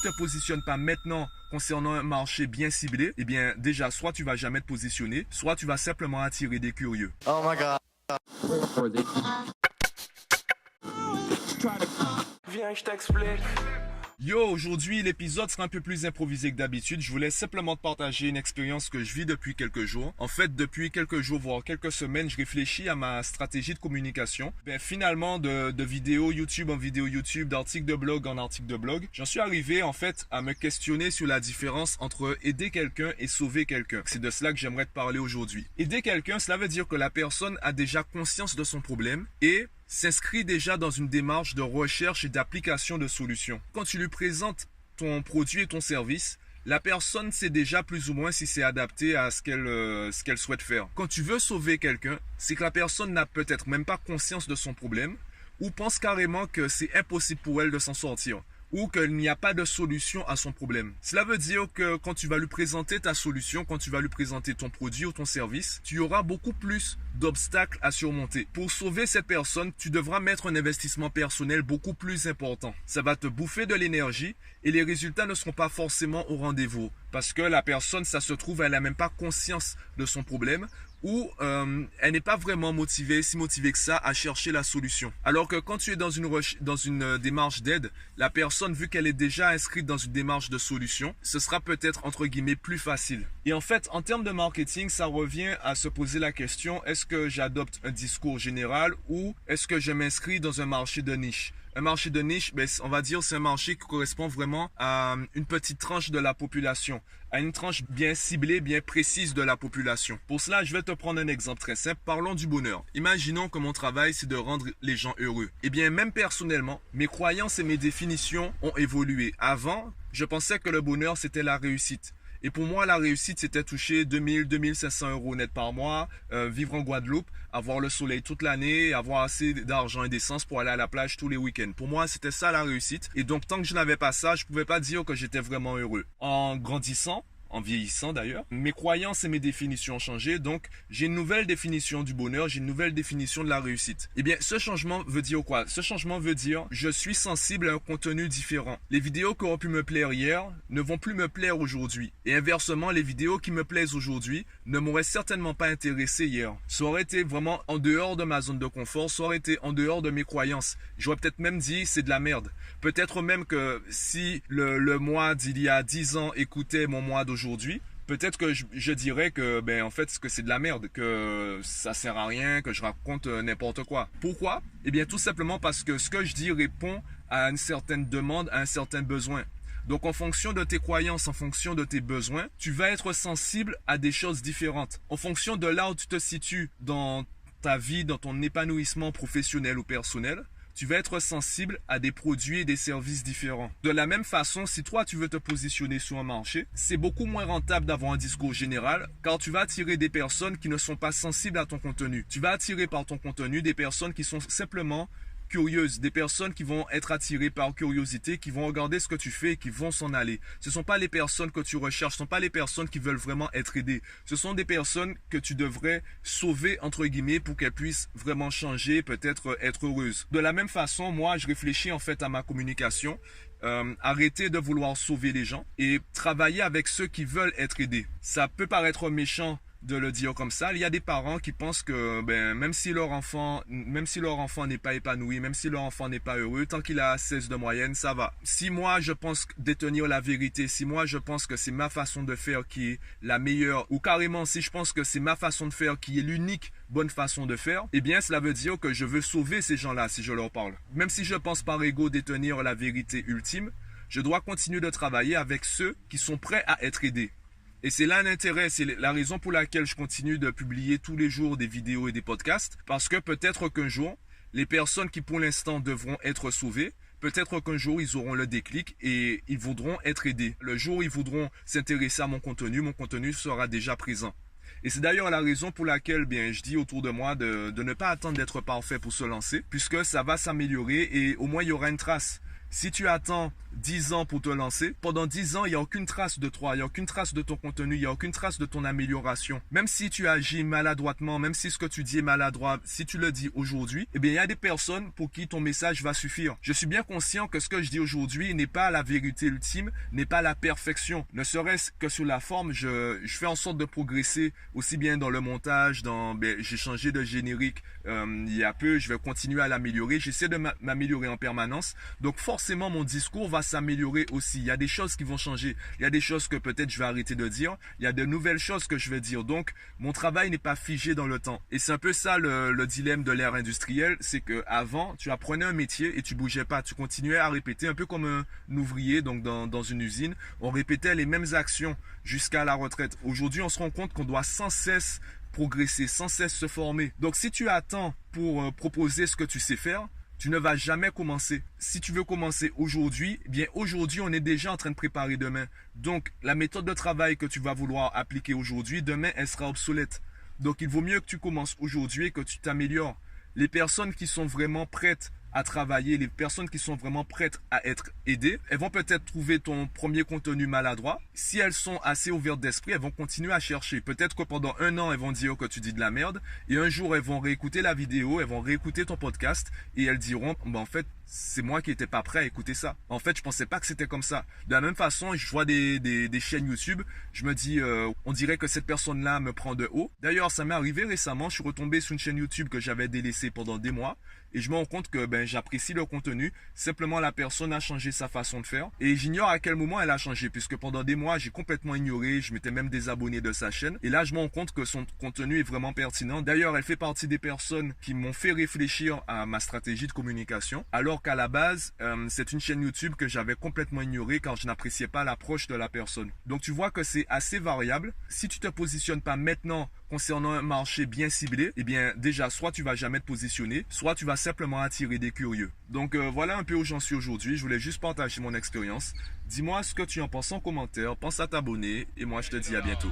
te positionnes pas maintenant concernant un marché bien ciblé, eh bien déjà, soit tu vas jamais te positionner, soit tu vas simplement attirer des curieux. Oh my god. Viens, je t'explique. Yo, aujourd'hui, l'épisode sera un peu plus improvisé que d'habitude. Je voulais simplement te partager une expérience que je vis depuis quelques jours. En fait, depuis quelques jours, voire quelques semaines, je réfléchis à ma stratégie de communication. Finalement, de vidéos YouTube en vidéo YouTube, d'articles de blog en articles de blog, j'en suis arrivé en fait à me questionner sur la différence entre aider quelqu'un et sauver quelqu'un. C'est de cela que j'aimerais te parler aujourd'hui. Aider quelqu'un, cela veut dire que la personne a déjà conscience de son problème et s'inscrit déjà dans une démarche de recherche et d'application de solutions. Quand tu lui présentes ton produit et ton service, la personne sait déjà plus ou moins si c'est adapté à ce qu'elle souhaite faire. Quand tu veux sauver quelqu'un, c'est que la personne n'a peut-être même pas conscience de son problème ou pense carrément que c'est impossible pour elle de s'en sortir, ou qu'il n'y a pas de solution à son problème. Cela veut dire que quand tu vas lui présenter ta solution, quand tu vas lui présenter ton produit ou ton service, tu auras beaucoup plus d'obstacles à surmonter. Pour sauver cette personne, tu devras mettre un investissement personnel beaucoup plus important. Ça va te bouffer de l'énergie et les résultats ne seront pas forcément au rendez-vous. Parce que la personne, ça se trouve, elle n'a même pas conscience de son problème ou elle n'est pas vraiment si motivée que ça à chercher la solution. Alors que quand tu es dans une démarche d'aide, la personne, vu qu'elle est déjà inscrite dans une démarche de solution, ce sera peut-être entre guillemets plus facile. Et en fait, en termes de marketing, ça revient à se poser la question, est-ce que j'adopte un discours général ou est-ce que je m'inscris dans un marché de niche? Un marché de niche, on va dire c'est un marché qui correspond vraiment à une petite tranche de la population, à une tranche bien ciblée, bien précise de la population. Pour cela, je vais te prendre un exemple très simple. Parlons du bonheur. Imaginons que mon travail, c'est de rendre les gens heureux. Eh bien, même personnellement, mes croyances et mes définitions ont évolué. Avant, je pensais que le bonheur, c'était la réussite. Et pour moi, la réussite, c'était toucher 2000, 2500 euros net par mois, vivre en Guadeloupe, avoir le soleil toute l'année, avoir assez d'argent et d'essence pour aller à la plage tous les week-ends. Pour moi, c'était ça la réussite. Et donc, tant que je n'avais pas ça, je pouvais pas dire que j'étais vraiment heureux. En grandissant, en vieillissant d'ailleurs, mes croyances et mes définitions ont changé, donc j'ai une nouvelle définition du bonheur, j'ai une nouvelle définition de la réussite. Eh bien, ce changement veut dire quoi? Ce changement veut dire je suis sensible à un contenu différent. Les vidéos qui auraient pu me plaire hier ne vont plus me plaire aujourd'hui. Et inversement, les vidéos qui me plaisent aujourd'hui ne m'auraient certainement pas intéressé hier. Ça aurait été vraiment en dehors de ma zone de confort, ça aurait été en dehors de mes croyances. J'aurais peut-être même dit c'est de la merde. Peut-être même que si le moi d'il y a 10 ans écoutait mon moi d'aujourd'hui, peut-être que je dirais que en fait que c'est de la merde, que ça sert à rien, que je raconte n'importe quoi. Pourquoi? Eh bien tout simplement parce que ce que je dis répond à une certaine demande, à un certain besoin. Donc en fonction de tes croyances, en fonction de tes besoins, tu vas être sensible à des choses différentes. En fonction de là où tu te situes dans ta vie, dans ton épanouissement professionnel ou personnel, tu vas être sensible à des produits et des services différents. De la même façon, si toi tu veux te positionner sur un marché, c'est beaucoup moins rentable d'avoir un discours général car tu vas attirer des personnes qui ne sont pas sensibles à ton contenu. Tu vas attirer par ton contenu des personnes qui sont simplement curieuses, des personnes qui vont être attirées par curiosité, qui vont regarder ce que tu fais et qui vont s'en aller. Ce ne sont pas les personnes que tu recherches, ce ne sont pas les personnes qui veulent vraiment être aidées. Ce sont des personnes que tu devrais sauver, entre guillemets, pour qu'elles puissent vraiment changer, peut-être être heureuses. De la même façon, moi, je réfléchis en fait à ma communication. Arrêter de vouloir sauver les gens et travailler avec ceux qui veulent être aidés. Ça peut paraître méchant de le dire comme ça. Il y a des parents qui pensent que même si leur enfant n'est pas épanoui, même si leur enfant n'est pas heureux, tant qu'il a 16 de moyenne, ça va. Si moi je pense détenir la vérité, si moi je pense que c'est ma façon de faire qui est la meilleure, ou carrément si je pense que c'est ma façon de faire qui est l'unique bonne façon de faire, eh bien cela veut dire que je veux sauver ces gens-là si je leur parle. Même si je pense par ego détenir la vérité ultime, je dois continuer de travailler avec ceux qui sont prêts à être aidés. Et c'est là l'intérêt, c'est la raison pour laquelle je continue de publier tous les jours des vidéos et des podcasts, parce que peut-être qu'un jour, les personnes qui pour l'instant devront être sauvées, peut-être qu'un jour ils auront le déclic et ils voudront être aidés. Le jour où ils voudront s'intéresser à mon contenu sera déjà présent. Et c'est d'ailleurs la raison pour laquelle je dis autour de moi de ne pas attendre d'être parfait pour se lancer, puisque ça va s'améliorer et au moins il y aura une trace. Si tu attends 10 ans pour te lancer. Pendant 10 ans, il n'y a aucune trace de toi, il n'y a aucune trace de ton contenu, il n'y a aucune trace de ton amélioration. Même si tu agis maladroitement, même si ce que tu dis est maladroit, si tu le dis aujourd'hui, eh bien, il y a des personnes pour qui ton message va suffire. Je suis bien conscient que ce que je dis aujourd'hui n'est pas la vérité ultime, n'est pas la perfection. Ne serait-ce que sur la forme, je fais en sorte de progresser aussi bien dans le montage, j'ai changé de générique il y a peu, je vais continuer à l'améliorer, j'essaie de m'améliorer en permanence. Donc forcément, mon discours va s'améliorer aussi. Il y a des choses qui vont changer, il y a des choses que peut-être je vais arrêter de dire, il y a de nouvelles choses que je vais dire. Donc, mon travail n'est pas figé dans le temps. Et c'est un peu ça le dilemme de l'ère industrielle, c'est que avant, tu apprenais un métier et tu bougeais pas, tu continuais à répéter, un peu comme un ouvrier, donc dans une usine, on répétait les mêmes actions jusqu'à la retraite. Aujourd'hui, on se rend compte qu'on doit sans cesse progresser, sans cesse se former. Donc, si tu attends pour proposer ce que tu sais faire, tu ne vas jamais commencer. Si tu veux commencer aujourd'hui, eh bien aujourd'hui, on est déjà en train de préparer demain. Donc, la méthode de travail que tu vas vouloir appliquer aujourd'hui, demain, elle sera obsolète. Donc, il vaut mieux que tu commences aujourd'hui et que tu t'améliores. Les personnes qui sont vraiment prêtes à travailler, les personnes qui sont vraiment prêtes à être aidées, elles vont peut-être trouver ton premier contenu maladroit. Si elles sont assez ouvertes d'esprit, elles vont continuer à chercher. Peut-être que pendant un an, elles vont dire que tu dis de la merde. Et un jour, elles vont réécouter la vidéo, elles vont réécouter ton podcast. Et elles diront, en fait, c'est moi qui n'étais pas prêt à écouter ça. En fait, je pensais pas que c'était comme ça. De la même façon, je vois des chaînes YouTube, je me dis, on dirait que cette personne-là me prend de haut. D'ailleurs, ça m'est arrivé récemment, je suis retombé sur une chaîne YouTube que j'avais délaissée pendant des mois. Et je me rends compte que j'apprécie le contenu. Simplement, la personne a changé sa façon de faire. Et j'ignore à quel moment elle a changé. Puisque pendant des mois, j'ai complètement ignoré. Je m'étais même désabonné de sa chaîne. Et là, je me rends compte que son contenu est vraiment pertinent. D'ailleurs, elle fait partie des personnes qui m'ont fait réfléchir à ma stratégie de communication. Alors qu'à la base, c'est une chaîne YouTube que j'avais complètement ignorée car je n'appréciais pas l'approche de la personne. Donc, tu vois que c'est assez variable. Si tu te positionnes pas maintenant concernant un marché bien ciblé, eh bien déjà, soit tu vas jamais te positionner, soit tu vas simplement attirer des curieux. Donc voilà un peu où j'en suis aujourd'hui. Je voulais juste partager mon expérience. Dis-moi ce que tu en penses en commentaire, pense à t'abonner et moi je te dis à bientôt.